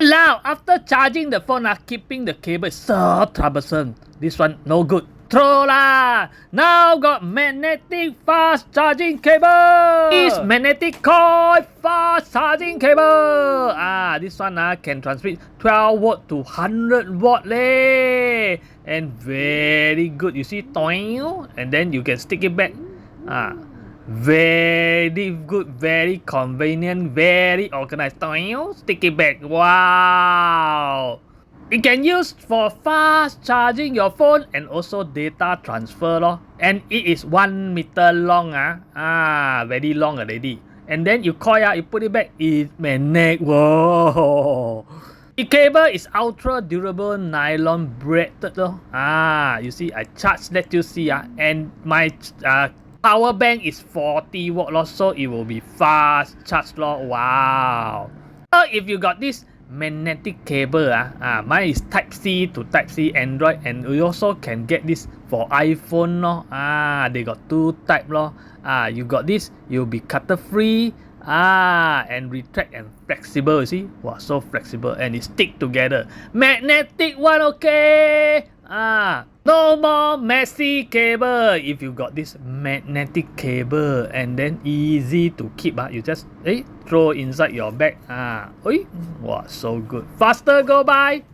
Now, after charging the phone, keeping the cable is so troublesome. This one no good. Throw lah. Now got magnetic fast charging cable. This magnetic coil fast charging cable. This one can transmit 12 watt to 100 watt leh. And very good. You see, toing, and then you can stick it back. Very good, very convenient, very organized. Stick it back. Wow! You can use for fast charging your phone and also data transfer lor. And it is 1 meter long. Very long already. And then you coil, you put it back, it's magnet. Whoa! The cable is ultra durable nylon braided. You see, I charge, let you see. And my power bank is 40 watt, so it will be fast charge. Wow. So if you got this magnetic cable, mine is type C to type C Android, and you also can get this for iPhone. They got 2 type. You got this, you'll be cutter free. And retract and flexible. You see, wow, so flexible, and it stick together. Magnetic one, okay. No more messy cable. If you got this magnetic cable, and then easy to keep. You just throw inside your bag. Wow, so good. Faster go by.